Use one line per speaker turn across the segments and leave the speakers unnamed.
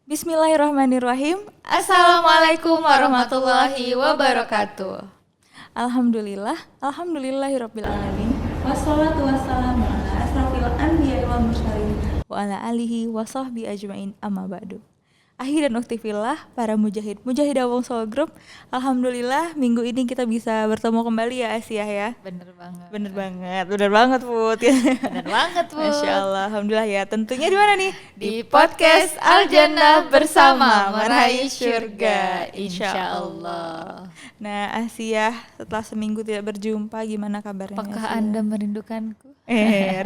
Bismillahirrahmanirrahim.
Assalamualaikum warahmatullahi wabarakatuh.
Alhamdulillahirabbil alamin. Wassalatu wassalamu ala asrofil anbiya'i wal mursalin wa ala alihi wa sahbihi ajmain, amma ba'du. Akhi dan ukhti fillah, para mujahidah Wong Soul Group, alhamdulillah minggu ini kita bisa bertemu kembali ya Asiah ya.
Bener banget
Put.
Bener banget Put.
Masya Allah, alhamdulillah ya. Tentunya di mana nih?
Di podcast Al Jannah bersama meraih surga, insya Allah.
Nah Asiah, setelah seminggu tidak berjumpa, gimana kabarnya?
Apakah
Asiah?
Anda merindukanku?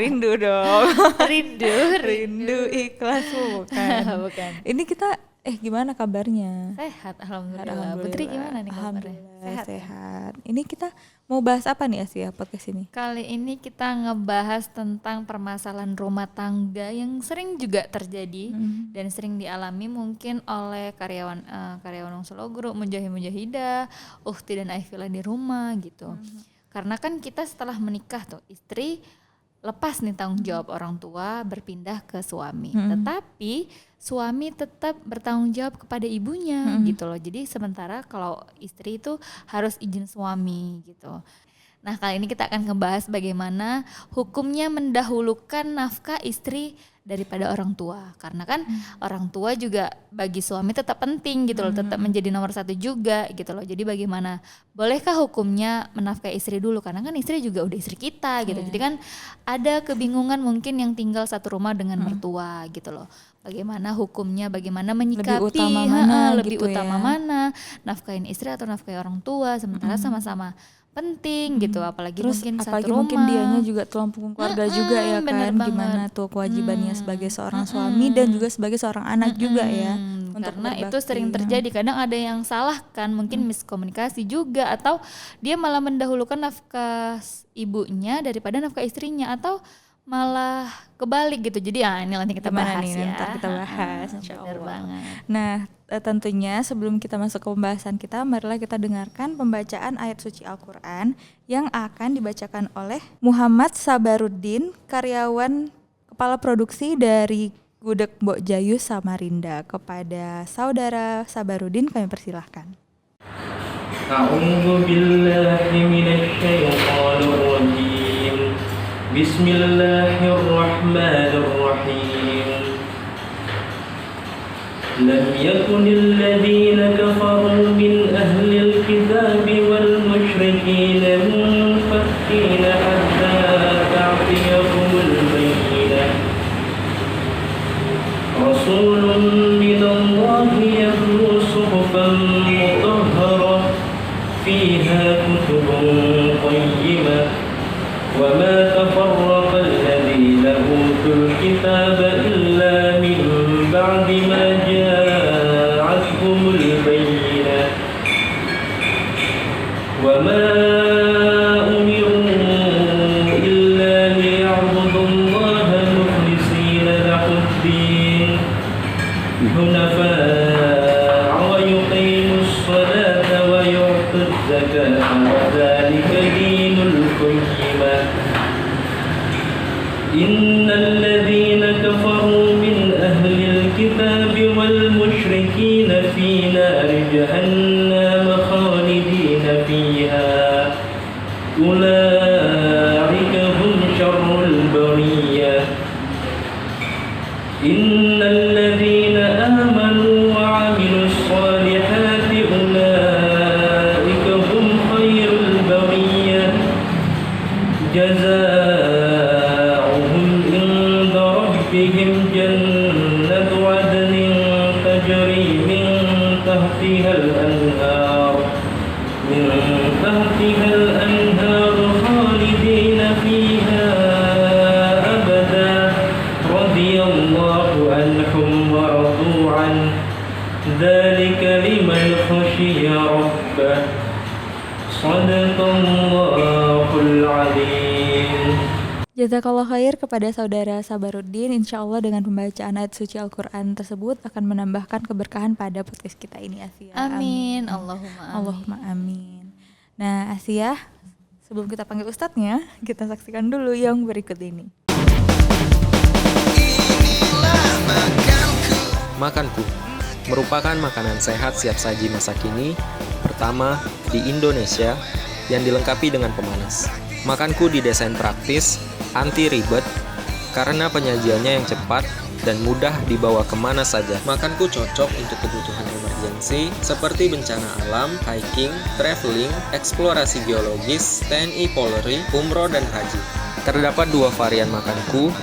Rindu dong.
Rindu
Ikhlas bukan.
Bukan.
Ini kita gimana kabarnya?
Sehat, alhamdulillah. Putri gimana nih kabarnya?
Sehat. Ini kita mau bahas apa nih Asia podcast ini?
Kali ini kita ngebahas tentang permasalahan rumah tangga yang sering juga terjadi dan sering dialami mungkin oleh karyawan Wong Soul Group, mujahidah, ukhti dan aifillah di rumah gitu. Karena kan kita setelah menikah tuh istri lepas nih tanggung jawab orang tua berpindah ke suami. Tetapi suami tetap bertanggung jawab kepada ibunya gitu loh. Jadi sementara kalau istri itu harus izin suami gitu. Nah kali ini kita akan ngebahas bagaimana hukumnya mendahulukan nafkah istri daripada orang tua. Karena kan orang tua juga bagi suami tetap penting gitu loh, tetap menjadi nomor satu juga gitu loh. Jadi bagaimana, bolehkah hukumnya menafkahi istri dulu? Karena kan istri juga udah istri kita gitu. Jadi kan ada kebingungan mungkin yang tinggal satu rumah dengan mertua gitu loh. Bagaimana hukumnya, bagaimana menyikapi, lebih utama mana, nafkahin istri atau nafkahin orang tua, sementara sama-sama penting gitu, apalagi
Terus
mungkin
apalagi
satu rumah.
mungkin dianya juga tulang punggung keluarga juga ya kan, gimana tuh kewajibannya sebagai seorang suami dan juga sebagai seorang anak juga ya. Untuk
karena
berbakti.
itu sering terjadi, kadang ada yang salah kan, mungkin miskomunikasi juga, atau dia malah mendahulukan nafkah ibunya daripada nafkah istrinya, atau malah kebalik gitu. Jadi ini nanti kita bahas ya.
Ntar kita bahas insya
Bener
Allah.
banget.
Nah tentunya sebelum kita masuk ke pembahasan kita, marilah kita dengarkan pembacaan ayat suci Al-Quran yang akan dibacakan oleh Muhammad Sabaruddin, karyawan kepala produksi dari Gudeg Mbok Jayu Samarinda. Kepada saudara Sabaruddin kami persilahkan.
A'udzu billahi minasy syaithanir rajim. Bismillahirrahmanirrahim. Lam yakunil ladzina kafaru min ahlil kitabi wal musyrikin munfakkina hatta ta'tiyahumul bayyinah. Rasulun minallahi yatlu suhufan mutahharah fiha kutubun qayyimah. وَمَا تَفَرَّقَ الَّذِينَ أُوتُوا الْكِتَابَ إِلَّا مِنْ بَعْدِ مَا جَاءَتْهُمُ الْبَيِّنَةُ وَمَا أُمِرُوا إِلَّا لِيَعْبُدُوا اللَّهَ مُخْلِصِينَ لَهُ الدِّينَ حُنَفَاءَ وَيُقِيمُوا الصَّلَاةَ وَيُؤْتُوا الزَّكَاةَ وَذَلِكَ دِينُ الْقَيِّمَةِ. إن الذين كفروا من أهل الكتاب والمشركين في نار جهنم خالدين فيها أولئك هم شر البرية. إن الذين آمنوا وعملوا الصالحات أولئك هم خير البرية. بهم جنة عدن تجري من تحتها الأنهار خالدين فيها أبدا رضي الله عنهم ورضوا عنه ذلك لمن خشي ربه صدق الله العظيم.
Jazakallah khair kepada saudara Sabaruddin. Insya Allah dengan pembacaan ayat suci Al-Quran tersebut akan menambahkan keberkahan pada podcast kita ini, Asia.
Amin. Allahumma
amin. Nah Asia, sebelum kita panggil ustadznya, kita saksikan dulu yang berikut ini.
Inilah makanku.
Makanku
merupakan makanan sehat siap saji masa kini pertama di Indonesia yang dilengkapi dengan pemanas. Makanku didesain praktis, anti ribet, karena penyajiannya yang cepat dan mudah dibawa kemana saja. Makanku cocok untuk kebutuhan emergensi seperti bencana alam, hiking, traveling, eksplorasi geologis, TNI Polri, umroh, dan haji. Terdapat 2 varian makanku.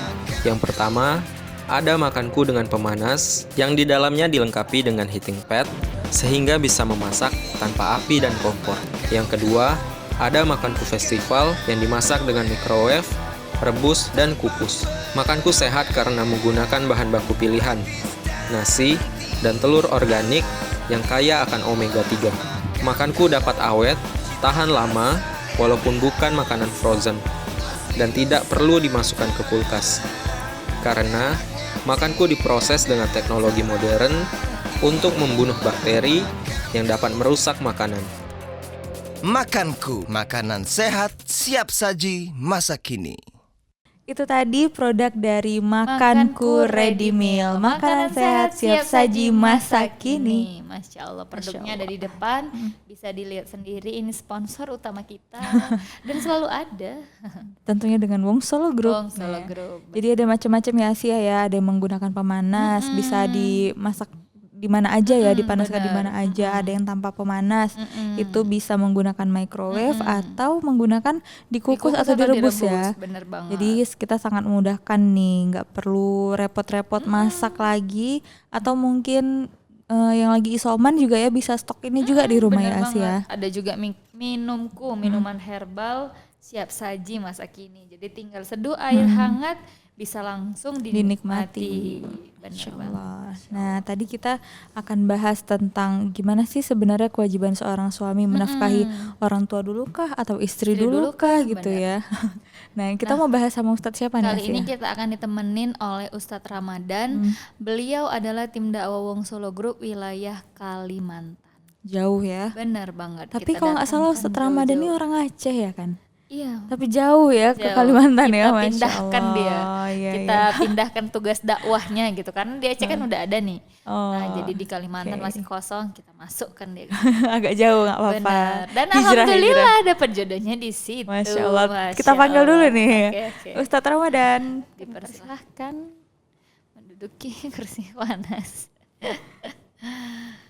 Yang pertama, ada makanku dengan pemanas yang di dalamnya dilengkapi dengan heating pad sehingga bisa memasak tanpa api dan kompor. Yang kedua, ada makanku festival yang dimasak dengan microwave, rebus, dan kukus. Makanku sehat karena menggunakan bahan baku pilihan, nasi, dan telur organik yang kaya akan omega 3. Makanku dapat awet, tahan lama, walaupun bukan makanan frozen, dan tidak perlu dimasukkan ke kulkas. Karena makanku diproses dengan teknologi modern untuk membunuh bakteri yang dapat merusak makanan.
Makanku, makanan sehat siap saji masa kini.
Itu tadi produk dari Makanku Ready Meal, makanan sehat siap saji masa kini.
Masya Allah, produknya ada di depan, bisa dilihat sendiri. Ini sponsor utama kita dan selalu ada.
Tentunya dengan Wong Solo Group.
Wong Solo Group.
Jadi ada macam-macam ya Asia ya, ada yang menggunakan pemanas, bisa dimasak di mana aja ya, dipanaskan di mana aja. Ada yang tanpa pemanas, itu bisa menggunakan microwave atau menggunakan dikukus atau direbus ya.
Bener banget.
Jadi kita sangat memudahkan nih, nggak perlu repot-repot masak lagi, atau mungkin yang lagi isoman juga ya bisa stok ini juga di rumah ya Asia.
Ada juga minuman herbal siap saji masa kini. Jadi tinggal seduh air hangat, bisa langsung dinikmati. Benar banget.
Nah, tadi kita akan bahas tentang gimana sih sebenarnya kewajiban seorang suami menafkahi orang tua dulu kah atau istri dulu kah gitu ya. Nah, kita mau bahas sama Ustadz siapa nih?
Kali ini kita akan ditemenin oleh Ustadz Ramadan. Beliau adalah tim dakwah Wong Solo Group wilayah Kalimantan.
Jauh ya.
Benar banget.
Tapi kalau nggak salah Ustadz Ramadan ini orang Aceh ya kan?
Iya.
Tapi jauh ya ke Kalimantan
kita
ya, Masya
pindahkan
Allah.
dia.
Iya,
Kita pindahkan tugas dakwahnya gitu. Karena di Aceh kan udah ada nih. Nah, jadi di Kalimantan masih kosong, kita masukkan dia.
Agak jauh nggak apa-apa.
Benar. Dan
Hijrah.
alhamdulillah dapat jodohnya di situ.
Masya Allah.
Masya
Kita panggil
Allah.
dulu nih.
Oke.
Ustadz Ramadan.
Dipersilahkan menduduki kursi panas.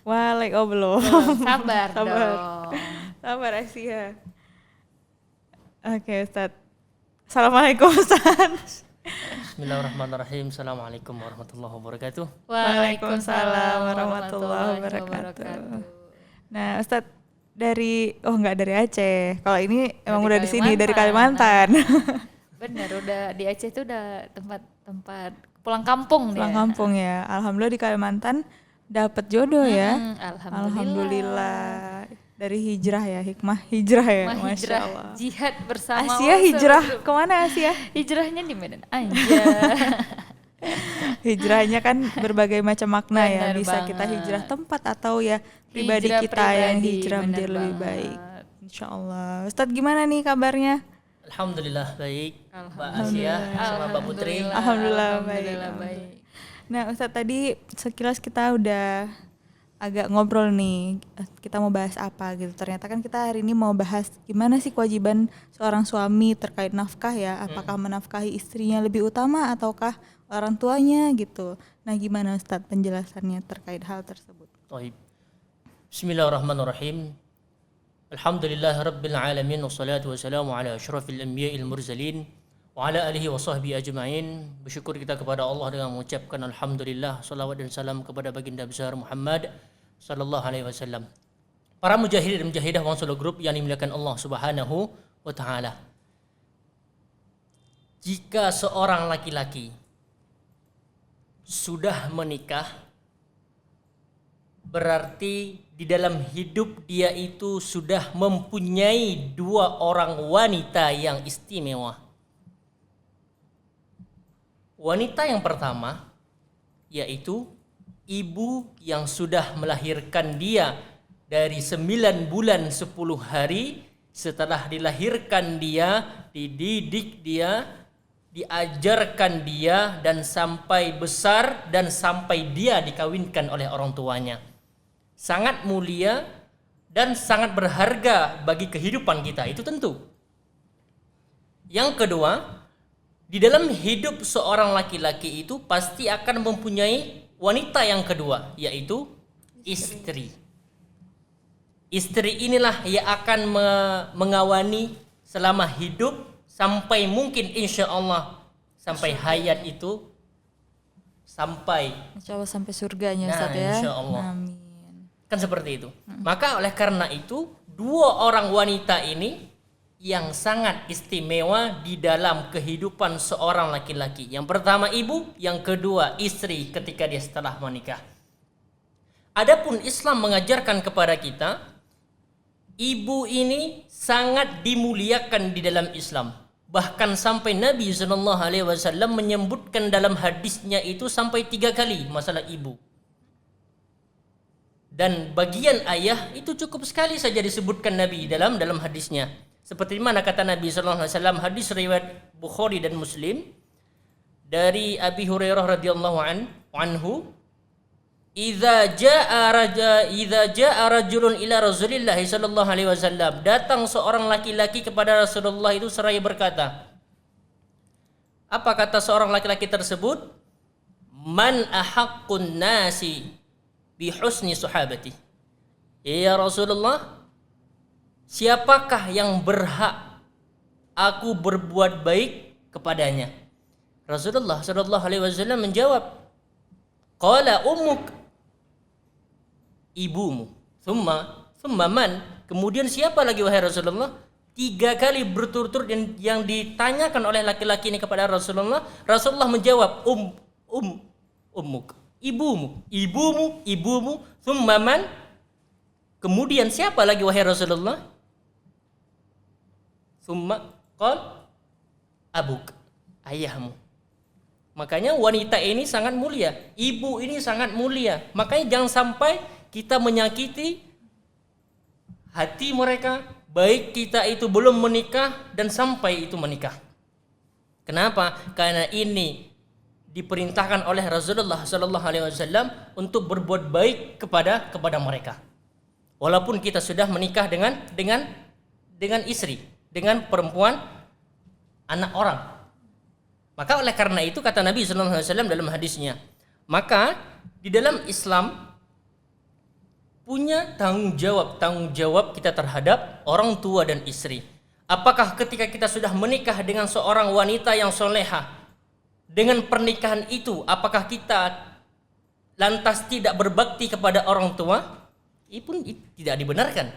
Waalaikumsalam.
Sabar
Sabar.
dong.
Sabar Asia. Oke Ustadz. Assalamualaikum Ustadz.
Bismillahirrahmanirrahim. Assalamualaikum warahmatullahi wabarakatuh.
Waalaikumsalam warahmatullahi wabarakatuh. Nah Ustadz nggak dari Aceh. Kalau ini emang udah di sini dari Kalimantan.
Bener, udah di Aceh itu udah tempat pulang kampung dia.
Pulang kampung ya. Alhamdulillah di Kalimantan dapat jodoh ya. Alhamdulillah. Dari hijrah ya, hikmah hijrah ya, Masya
Hijrah,
Allah.
jihad bersama
Asia
Wong
hijrah
Solo Group.
kemana Asia?
Hijrahnya di Medan aja.
Hijrahnya kan berbagai macam makna ya.
Bener
Bisa kita
banget.
hijrah tempat atau ya pribadi
Hijrah
kita yang
pribadi,
hijrah
bener
menjadi lebih
banget.
baik. Insya Allah. Ustadz gimana nih kabarnya?
Alhamdulillah baik, Mbak Asia sama Mbak Putri.
Alhamdulillah
Alhamdulillah
baik.
baik.
Nah Ustadz tadi sekilas kita udah agak ngobrol nih, kita mau bahas apa gitu. Ternyata kan kita hari ini mau bahas gimana sih kewajiban seorang suami terkait nafkah ya. Apakah menafkahi istrinya lebih utama ataukah orang tuanya gitu. Nah gimana Ustadz penjelasannya terkait hal tersebut?
Baik. Bismillahirrahmanirrahim. Alhamdulillah rabbil alamin wassalatu wassalamu ala asyrafil anbiya'il mursalin wa ala alihi wa sahbihi ajma'in. Bersyukur kita kepada Allah dengan mengucapkan alhamdulillah, salawat dan salam kepada baginda besar Muhammad sallallahu alaihi wasallam. Para mujahidin dan mujahidah Wong Solo Group yang dimuliakan Allah Subhanahu wa taala. Jika seorang laki-laki sudah menikah, berarti di dalam hidup dia itu sudah mempunyai 2 orang wanita yang istimewa. Wanita yang pertama yaitu ibu yang sudah melahirkan dia dari 9 bulan 10 hari. Setelah dilahirkan dia, dididik dia, diajarkan dia dan sampai besar dan sampai dia dikawinkan oleh orang tuanya. Sangat mulia dan sangat berharga bagi kehidupan kita, itu tentu. Yang kedua, di dalam hidup seorang laki-laki itu pasti akan mempunyai wanita yang kedua, yaitu istri. Istri inilah yang akan mengawani selama hidup sampai mungkin insya Allah sampai hayat itu sampai
Insya Allah sampai surganya
Nah,
Ustaz ya.
insya Allah.
Amin.
kan seperti itu. Maka oleh karena itu dua orang wanita ini yang sangat istimewa di dalam kehidupan seorang laki-laki. Yang pertama ibu, yang kedua istri ketika dia setelah menikah. Adapun Islam mengajarkan kepada kita, ibu ini sangat dimuliakan di dalam Islam. Bahkan sampai Nabi SAW menyebutkan dalam hadisnya itu sampai 3 kali masalah ibu. Dan bagian ayah itu cukup sekali saja disebutkan Nabi dalam hadisnya. Seperti mana kata Nabi SAW, hadis riwayat Bukhari dan Muslim dari Abi Hurairah radhiyallahu anhu, Idza jaa rajulun ila Rasulillah sallallahu alaihi wasallam, datang seorang laki-laki kepada Rasulullah itu seraya berkata. Apa kata seorang laki-laki tersebut? Man ahaqqun nasi bi husni sahabati. Ya Rasulullah, siapakah yang berhak aku berbuat baik kepadanya? Rasulullah sallallahu alaihi wasallam menjawab, qala ummuk, ibumu. Thumma man, kemudian siapa lagi wahai Rasulullah? 3 kali berturut-turut yang ditanyakan oleh laki-laki ini kepada Rasulullah. Rasulullah menjawab, ummuk, ibumu. Thumma man, kemudian siapa lagi wahai Rasulullah? Thumma qal abuk, ayahmu. Makanya wanita ini sangat mulia, ibu ini sangat mulia. Makanya jangan sampai kita menyakiti hati mereka, baik kita itu belum menikah dan sampai itu menikah. Kenapa? Karena ini diperintahkan oleh Rasulullah sallallahu alaihi wasallam untuk berbuat baik kepada mereka. Walaupun kita sudah menikah dengan istri, dengan perempuan, anak orang. Maka oleh karena itu kata Nabi sallallahu alaihi wasallam dalam hadisnya, maka di dalam Islam punya tanggung jawab kita terhadap orang tua dan istri. Apakah ketika kita sudah menikah dengan seorang wanita yang solehah, dengan pernikahan itu apakah kita lantas tidak berbakti kepada orang tua? Itu pun tidak dibenarkan.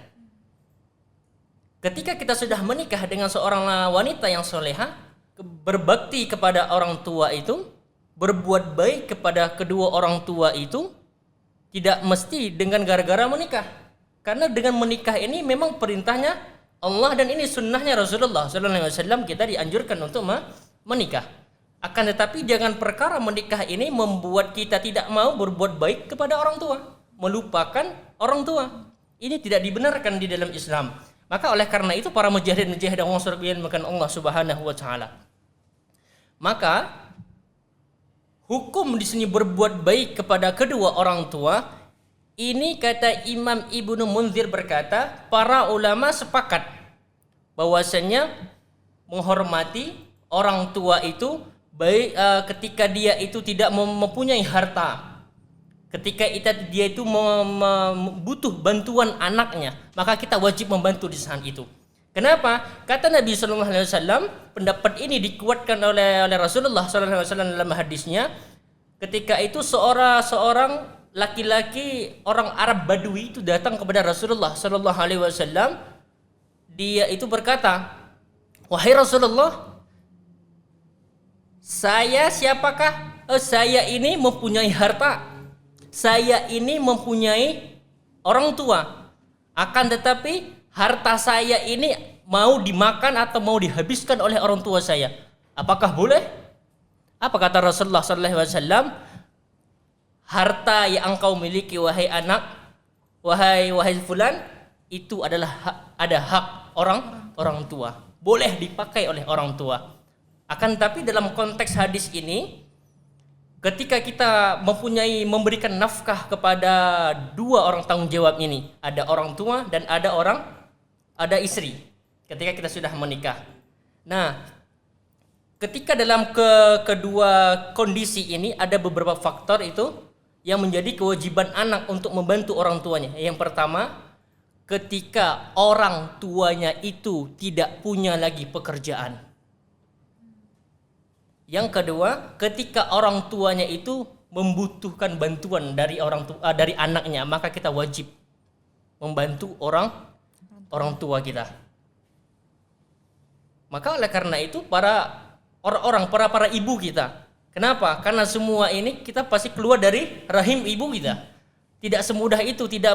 Ketika kita sudah menikah dengan seorang wanita yang solehah, berbakti kepada orang tua itu, berbuat baik kepada kedua orang tua itu tidak mesti dengan gara-gara menikah. Karena dengan menikah ini memang perintahnya Allah dan ini sunnahnya Rasulullah SAW, kita dianjurkan untuk menikah. Akan tetapi jangan perkara menikah ini membuat kita tidak mau berbuat baik kepada orang tua, melupakan orang tua. Ini tidak dibenarkan di dalam Islam. Maka oleh karena itu para mujahid Allah subhanahu Allah Subhanahu wa taala. Maka hukum di sini berbuat baik kepada kedua orang tua ini kata Imam Ibnu Munzir berkata, para ulama sepakat bahwasanya menghormati orang tua itu baik ketika dia itu tidak mempunyai harta, ketika dia itu butuh bantuan anaknya, maka kita wajib membantu di saat itu. Kenapa? Kata Nabi SAW, pendapat ini dikuatkan oleh Rasulullah SAW dalam hadisnya. Ketika itu seorang laki-laki orang Arab Badui itu datang kepada Rasulullah SAW. Dia itu berkata, wahai Rasulullah, saya siapakah? Saya ini mempunyai harta, saya ini mempunyai orang tua. Akan tetapi harta saya ini mau dimakan atau mau dihabiskan oleh orang tua saya. Apakah boleh? Apa kata Rasulullah SAW? Harta yang engkau miliki wahai anak, wahai fulan, itu adalah ada hak orang tua. Boleh dipakai oleh orang tua. Akan tetapi dalam konteks hadis ini, ketika kita memberikan nafkah kepada dua orang tanggung jawab ini, ada orang tua dan ada istri. Ketika kita sudah menikah. Nah, ketika dalam kedua kondisi ini ada beberapa faktor itu yang menjadi kewajiban anak untuk membantu orang tuanya. Yang pertama, ketika orang tuanya itu tidak punya lagi pekerjaan. Yang kedua, ketika orang tuanya itu membutuhkan bantuan dari dari anaknya, maka kita wajib membantu orang tua kita. Maka oleh karena itu para ibu kita, kenapa? Karena semua ini kita pasti keluar dari rahim ibu kita. Tidak semudah itu, tidak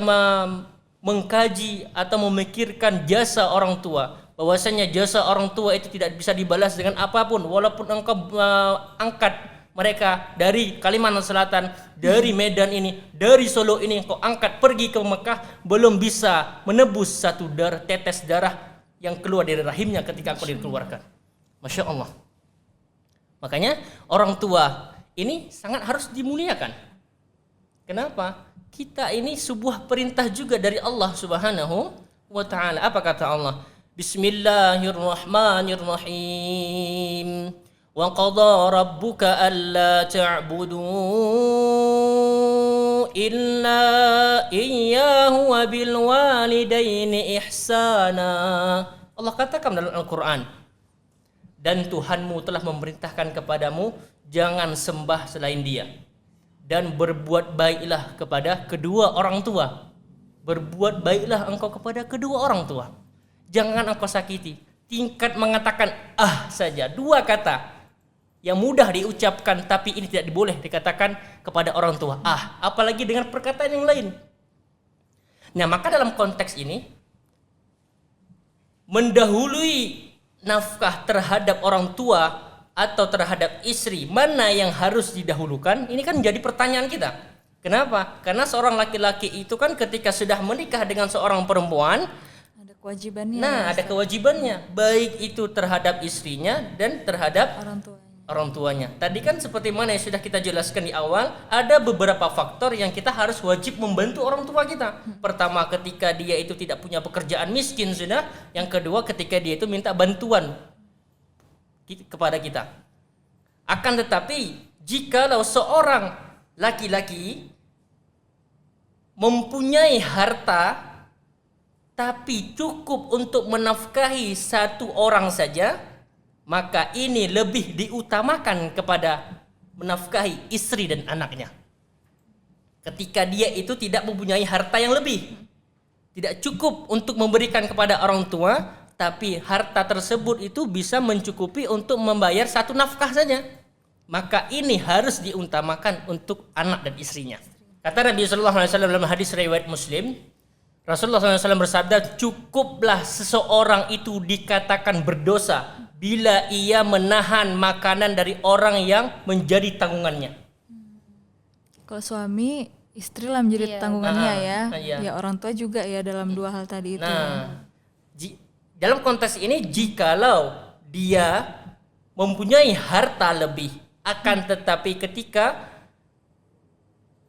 mengkaji atau memikirkan jasa orang tua. Bahwasanya jasa orang tua itu tidak bisa dibalas dengan apapun, walaupun engkau angkat mereka dari Kalimantan Selatan, dari Medan ini, dari Solo ini, engkau angkat pergi ke Mekah, belum bisa menebus satu tetes darah yang keluar dari rahimnya ketika engkau dikeluarkan. Masya Allah. Makanya orang tua ini sangat harus dimuliakan. Kenapa? Kita ini sebuah perintah juga dari Allah Subhanahu wa ta'ala. Apa kata Allah? Bismillahirrahmanirrahim. Wa qadha rabbuka alla ta'budu illa iyyahu wa bil walidaini ihsana. Allah katakan dalam Al-Qur'an, dan Tuhanmu telah memerintahkan kepadamu jangan sembah selain Dia, dan berbuat baiklah kepada kedua orang tua. Berbuat baiklah engkau kepada kedua orang tua. Jangan engkau sakiti. Tingkat mengatakan saja, dua kata yang mudah diucapkan, tapi ini tidak boleh dikatakan kepada orang tua. Apalagi dengan perkataan yang lain. Nah, maka dalam konteks ini, mendahului nafkah terhadap orang tua atau terhadap istri, mana yang harus didahulukan? Ini kan menjadi pertanyaan kita. Kenapa? Karena seorang laki-laki itu kan ketika sudah menikah dengan seorang perempuan,
ada kewajibannya.
Nah, ada kewajibannya, baik itu terhadap istrinya dan terhadap orang tuanya. Tadi kan seperti mana yang sudah kita jelaskan di awal, ada beberapa faktor yang kita harus wajib membantu orang tua kita. Pertama, ketika dia itu tidak punya pekerjaan, miskin sudah. Yang kedua, ketika dia itu minta bantuan kepada kita. Akan tetapi, jikalau seorang laki-laki mempunyai harta tapi cukup untuk menafkahi satu orang saja, maka ini lebih diutamakan kepada menafkahi istri dan anaknya. Ketika dia itu tidak mempunyai harta yang lebih, tidak cukup untuk memberikan kepada orang tua, tapi harta tersebut itu bisa mencukupi untuk membayar satu nafkah saja, maka ini harus diutamakan untuk anak dan istrinya. Kata Nabi SAW dalam hadis riwayat Muslim, Rasulullah SAW bersabda, cukuplah seseorang itu dikatakan berdosa bila ia menahan makanan dari orang yang menjadi tanggungannya.
Kalau suami, istri lah menjadi tanggungannya ya.
Iya.
Ya orang tua juga ya dalam dua hal tadi itu.
Nah, dalam konteks ini, jikalau dia mempunyai harta lebih, akan tetapi ketika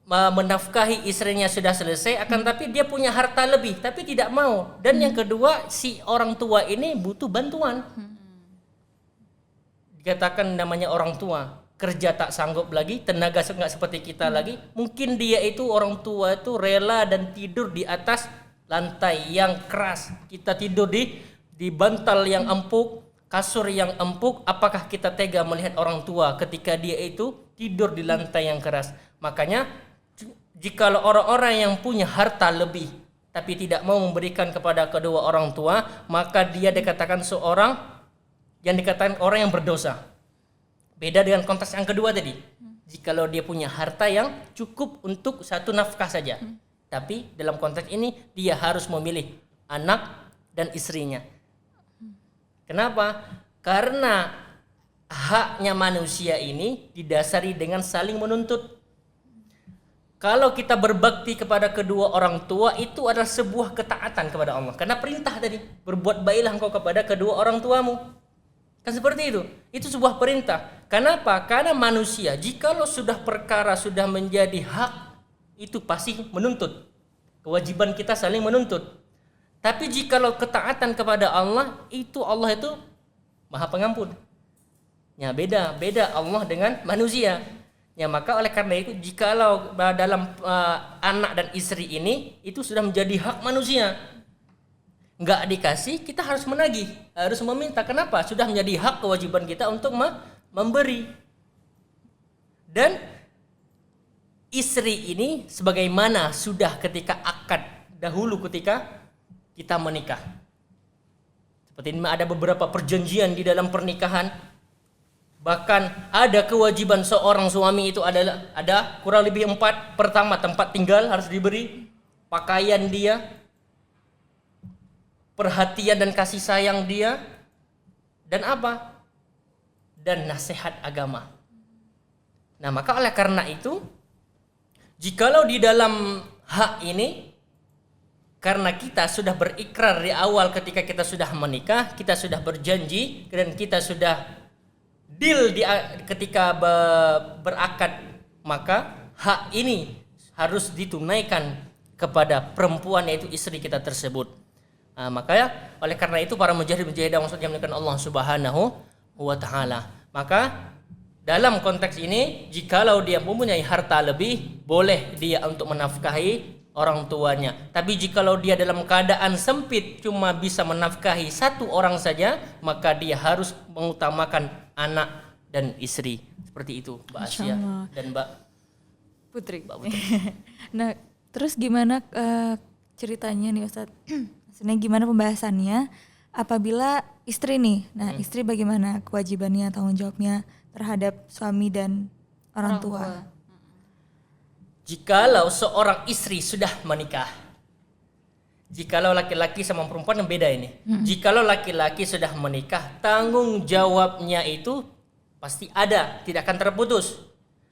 menafkahi istrinya sudah selesai, akan tapi dia punya harta lebih tapi tidak mau. Dan yang kedua, si orang tua ini butuh bantuan. Dikatakan namanya orang tua, kerja tak sanggup lagi, tenaga nggak seperti kita lagi. Mungkin dia itu, orang tua itu rela dan tidur di atas lantai yang keras. Kita tidur di bantal yang empuk, kasur yang empuk. Apakah kita tega melihat orang tua ketika dia itu tidur di lantai yang keras? Makanya jikalau orang-orang yang punya harta lebih tapi tidak mau memberikan kepada kedua orang tua, maka dia dikatakan seorang yang dikatakan orang yang berdosa. Beda dengan konteks yang kedua tadi. Jikalau dia punya harta yang cukup untuk satu nafkah saja. Tapi dalam konteks ini dia harus memilih anak dan istrinya. Kenapa? Karena haknya manusia ini didasari dengan saling menuntut. Kalau kita berbakti kepada kedua orang tua, itu adalah sebuah ketaatan kepada Allah. Karena perintah tadi, berbuat baiklah engkau kepada kedua orang tuamu. Kan seperti itu. Itu sebuah perintah. Kenapa? Karena manusia jikalau sudah perkara sudah menjadi hak, itu pasti menuntut. Kewajiban kita saling menuntut. Tapi jikalau ketaatan kepada Allah, itu Allah itu Maha Pengampun. Ya, beda Allah dengan manusia. Ya, maka oleh karena itu jikalau dalam anak dan istri ini itu sudah menjadi hak manusia, nggak dikasih, kita harus menagih, harus meminta. Kenapa? Sudah menjadi hak kewajiban kita untuk memberi. Dan istri ini sebagaimana sudah ketika akad dahulu ketika kita menikah. Seperti ini ada beberapa perjanjian di dalam pernikahan. Bahkan ada kewajiban seorang suami itu ada kurang lebih 4. Pertama, tempat tinggal harus diberi, pakaian dia, perhatian dan kasih sayang dia, dan apa? Dan nasihat agama. Nah, maka oleh karena itu, jikalau di dalam hak ini, karena kita sudah berikrar di awal ketika kita sudah menikah, kita sudah berjanji, dan kita sudah deal ketika berakad, maka hak ini harus ditunaikan kepada perempuan, yaitu istri kita tersebut. Nah, makanya oleh karena itu para mujahid-mujahidah maksudnya menekan Allah Subhanahu wa taala. Maka dalam konteks ini, jikalau dia mempunyai harta lebih, boleh dia untuk menafkahi orang tuanya. Tapi jikalau dia dalam keadaan sempit cuma bisa menafkahi satu orang saja, maka dia harus mengutamakan anak dan istri. Seperti itu Mbak Asia dan Mbak
Putri.
Mbak Putri.
Nah, terus gimana ceritanya nih Ustadz? Maksudnya gimana pembahasannya apabila istri nih, nah istri bagaimana kewajibannya, tanggung jawabnya terhadap suami dan orang tua?
Jikalau seorang istri sudah menikah, jikalau laki-laki sama perempuan yang beda ini. Jikalau laki-laki sudah menikah, tanggung jawabnya itu pasti ada, tidak akan terputus.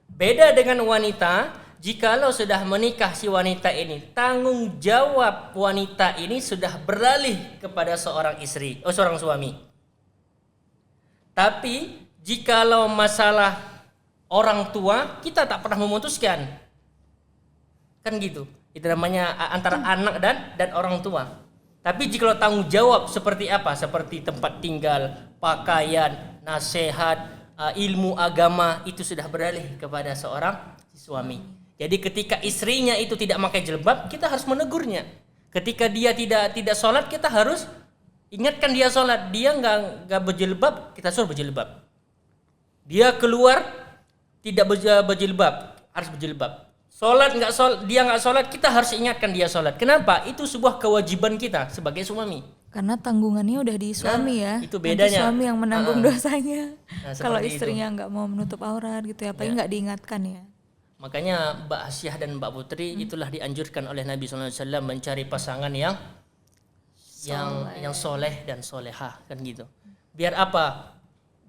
Beda dengan wanita, jikalau sudah menikah si wanita ini, tanggung jawab wanita ini sudah beralih kepada seorang istri, seorang suami. Tapi jikalau masalah orang tua, kita tak pernah memutuskan. Kan gitu. Itu namanya antara anak dan orang tua. Tapi jika tanggung jawab seperti apa? Seperti tempat tinggal, pakaian, nasihat, ilmu agama, itu sudah beralih kepada seorang suami. Jadi ketika istrinya itu tidak pakai jilbab, kita harus menegurnya. Ketika dia tidak sholat, kita harus ingatkan dia sholat. Dia nggak berjilbab, kita suruh berjilbab. Dia keluar tidak berjilbab, harus berjilbab. Dia nggak sholat, kita harus ingatkan dia sholat. Kenapa? Itu sebuah kewajiban kita sebagai suami.
Karena tanggungannya udah di suami ya.
Itu bedanya.
Nanti suami yang menanggung dosanya. Kalau
Seperti
istrinya nggak mau menutup aurat gitu ya, apalagi nggak diingatkan ya.
Makanya Mbak Asyah dan Mbak Putri itulah dianjurkan oleh Nabi SAW mencari pasangan yang soleh dan solehah, kan gitu. Biar apa?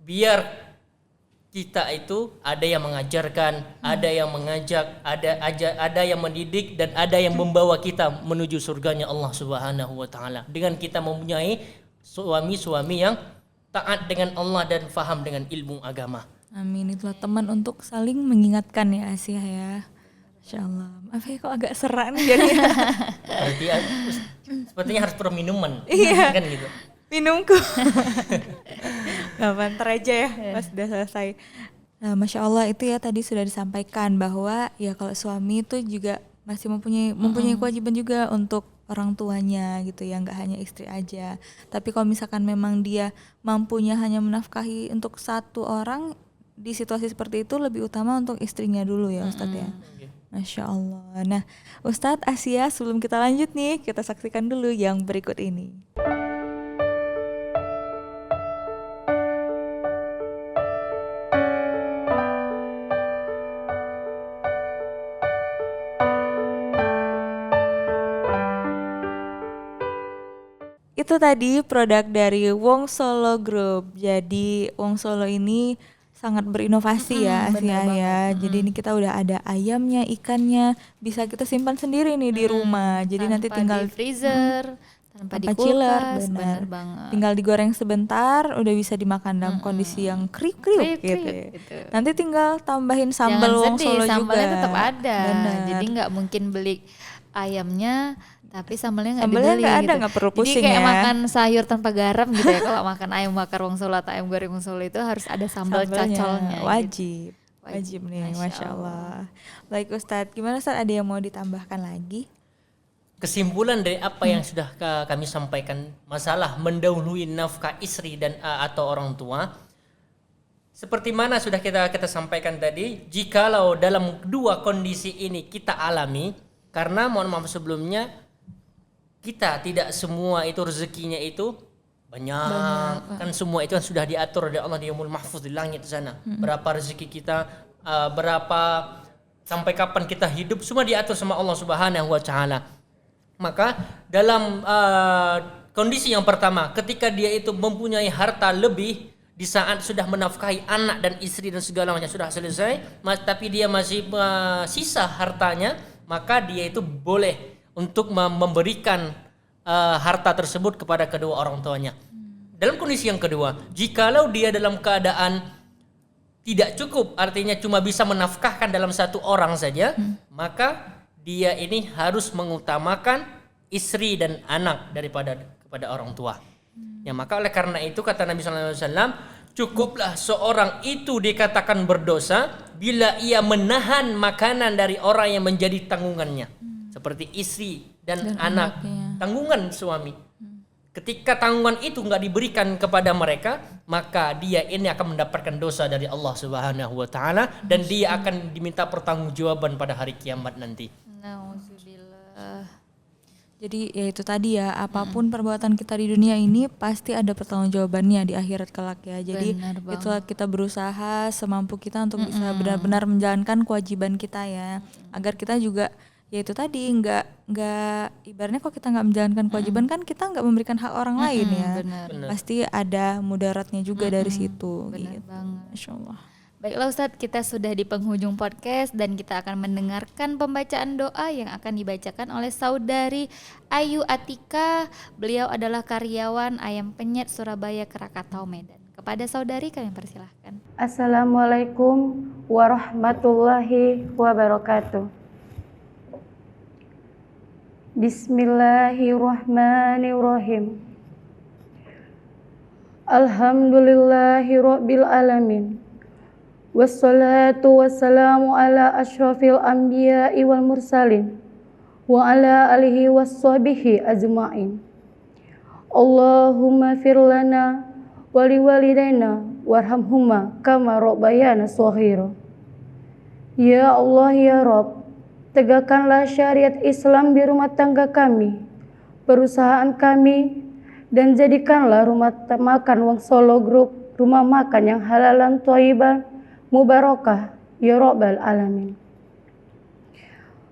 Biar kita itu ada yang mengajarkan, ada yang mengajak, ada yang mendidik, dan ada yang membawa kita menuju surganya Allah Subhanahu wa taala. Dengan kita mempunyai suami-suami yang taat dengan Allah dan faham dengan ilmu agama.
Amin. Itulah teman untuk saling mengingatkan ya Asia ya. Insyaallah. Maaf ya kok agak serak nih jadi.
Berarti sepertinya harus perlu minuman.
Iya.
Kan gitu.
Minumku. Gak banter aja ya pas udah selesai. Nah, Masya Allah itu ya tadi sudah disampaikan bahwa ya kalau suami itu juga masih mempunyai kewajiban juga untuk orang tuanya gitu ya, nggak hanya istri aja. Tapi kalau misalkan memang dia mampunya hanya menafkahi untuk satu orang, di situasi seperti itu lebih utama untuk istrinya dulu ya Ustadz ya. Masya Allah. Nah Ustadz Asia, sebelum kita lanjut nih, kita saksikan dulu yang berikut ini. Itu tadi produk dari Wong Solo Group. Jadi Wong Solo ini sangat berinovasi ya Asia ya. Jadi ini kita udah ada ayamnya, ikannya, bisa kita simpan sendiri nih di rumah. Jadi nanti tinggal
di freezer, tanpa
tanpa
di
chiller,
kulkas,
benar.
benar banget.
Tinggal digoreng sebentar udah bisa dimakan dalam kondisi yang kriuk-kriuk
Kriuk-kriuk
gitu.
gitu.
Nanti tinggal tambahin
Jangan
sambal wong
sedih,
Solo
sambalnya
juga.
tetap ada.
Benar.
Jadi nggak mungkin beli ayamnya tapi sambalnya nggak
Sambalnya
dibeli
nggak ada,
gitu.
nggak perlu
Jadi
pusing
kayak
ya.
makan sayur tanpa garam gitu ya. Kalau makan ayam bakar wong Solo atau ayam goreng wong Solo itu harus ada sambal
Sambalnya
cacolnya. Gitu.
wajib.
Wajib,
Wajib nih,
Masya
Masya Allah. Baik Ustadz, gimana Ustadz, ada yang mau ditambahkan lagi?
Kesimpulan dari apa yang sudah kami sampaikan masalah mendahului nafkah istri dan atau orang tua, seperti mana sudah kita sampaikan tadi, jikalau dalam dua kondisi ini kita alami, karena mohon maaf sebelumnya kita tidak semua itu rezekinya itu banyak. Kan semua itu kan sudah diatur oleh Allah di Yaumul Mahfuz di langit sana. Berapa rezeki kita, berapa sampai kapan kita hidup, semua diatur sama Allah Subhanahu wa taala. Maka dalam kondisi yang pertama, ketika dia itu mempunyai harta lebih di saat sudah menafkahi anak dan istri dan segala macam sudah selesai, tapi dia masih sisa hartanya, maka dia itu boleh untuk memberikan harta tersebut kepada kedua orang tuanya. Dalam kondisi yang kedua, jikalau dia dalam keadaan tidak cukup, artinya cuma bisa menafkahkan dalam satu orang saja, maka dia ini harus mengutamakan istri dan anak daripada kepada orang tua. Ya, maka oleh karena itu kata Nabi sallallahu alaihi wasallam, cukuplah seorang itu dikatakan berdosa bila ia menahan makanan dari orang yang menjadi tanggungannya. Seperti istri dan anak, tanggungan suami. Ketika tanggungan itu enggak diberikan kepada mereka, maka dia ini akan mendapatkan dosa dari Allah Subhanahu wa taala dan dia akan diminta pertanggungjawaban pada hari kiamat nanti.
Nauzubillah.
Jadi ya itu tadi ya, apapun perbuatan kita di dunia ini pasti ada pertanggungjawabannya di akhirat kelak ya. Jadi
Benar banget.
itulah kita berusaha semampu kita untuk bisa benar-benar menjalankan kewajiban kita ya. Agar kita juga ya itu tadi nggak ibaratnya kok kita nggak menjalankan kewajiban kan kita nggak memberikan hak orang lain ya.
Benar.
Pasti ada mudaratnya juga dari situ.
Benar
Gitu.
banget.
Masya Allah.
Baiklah Ustadz, kita sudah di penghujung podcast dan kita akan mendengarkan pembacaan doa yang akan dibacakan oleh Saudari Ayu Atika. Beliau adalah karyawan Ayam Penyet Surabaya Krakatau Medan. Kepada saudari kami persilahkan.
Assalamualaikum warahmatullahi wabarakatuh. Bismillahirrahmanirrahim. Alhamdulillahirabbil alamin. Wassalatu wassalamu ala asyrafil anbiya'i wal mursalin wa ala alihi wassahbihi ajma'in. Allahumma fir lana wa liwalidayna warhamhuma kama rabbayana shaghira. Ya Allah ya Rabb, tegakkanlah syariat Islam di rumah tangga kami, perusahaan kami, dan jadikanlah rumah makan Wong Solo Group rumah makan yang halalan thayyiban mubarakah ya Rabbal alamin.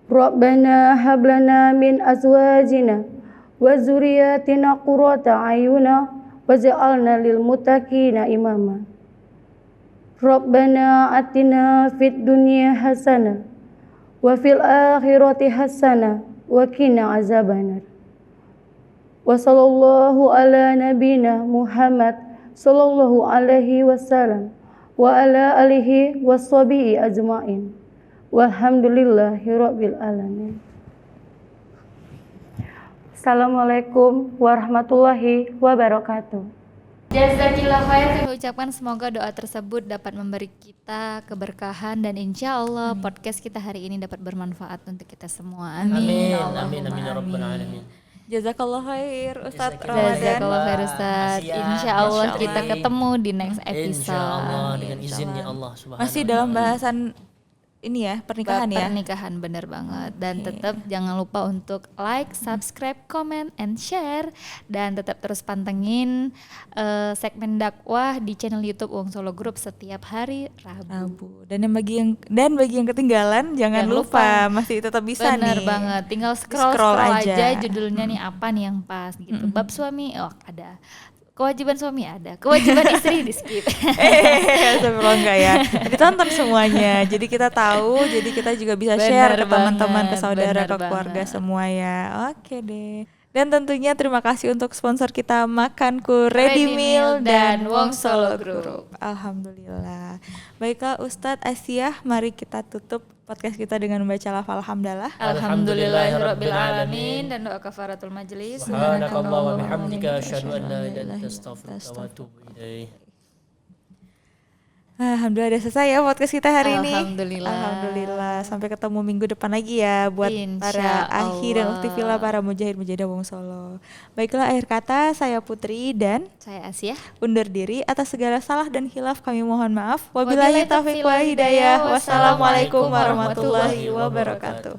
Rabbana hablana min azwajina wa dzurriyyatina qurrata a'yuna waj'alna lil muttaqina imama. Rabbana atina fid dunya hasanah wa fil akhirati hasanah wa qina azabannar. Wa sallallahu ala nabina Muhammad sallallahu alaihi wasallam wa ala alihi washabihi ajma'in. Walhamdulillahirabbil alamin. Assalamualaikum warahmatullahi wabarakatuh.
Jazakillah khair, kami ucapkan semoga doa tersebut dapat memberi kita keberkahan dan insya Allah podcast kita hari ini dapat bermanfaat untuk kita semua. Amin.
Amin ya rabbal alamin.
Jazakallah khair Ustadz Ramadan.
Jazakallah khair Ustaz.
Siap,
Insya Allah
Masya
kita
Allah.
ketemu di next episode.
Insya Allah dengan izinnya Allah Subhanahu
Masih
wa
dalam
ta'ala.
bahasan ini ya, pernikahan ya.
Pernikahan bener banget. Dan tetap jangan lupa untuk like, subscribe, comment, and share. Dan tetap terus pantengin segmen dakwah di channel YouTube Wong Solo Group setiap hari Rabu.
Rabu. Dan bagi yang ketinggalan jangan lupa masih tetap bisa
Bener
nih.
banget. Tinggal scroll aja judulnya nih apa nih yang pas gitu. Bab suami ada. Kewajiban suami ada, kewajiban istri di skip.
Sebelum enggak ya. Ditonton semuanya. Jadi kita tahu, jadi kita juga bisa
Bener
share ke teman-teman,
banget,
ke saudara,
bener
ke keluarga
banget.
semua ya. Oke deh. Dan tentunya terima kasih untuk sponsor kita Makanku, Ready Meal dan Wong Solo Group. Alhamdulillah. Baiklah Ustadz Asyah, mari kita tutup podcast kita dengan membaca lafal hamdalah.
Alhamdulillahirabbil alamin dan doa kafaratul majelis.
Subhanakallah wa bihamdika asyhadu an la ilaha illa anta astaghfiruka wa atubu ilaik.
Alhamdulillah udah selesai ya podcast kita hari ini.
Alhamdulillah.
Sampai ketemu minggu depan lagi ya buat para Ahi dan Uktifillah, para mujahid-mujahidah Wong Solo. Baiklah, akhir kata saya Putri dan
Saya Asyah.
undur diri atas segala salah dan khilaf, kami mohon maaf. Wabillahi taufiq wal hidayah. Wassalamualaikum warahmatullahi wabarakatuh.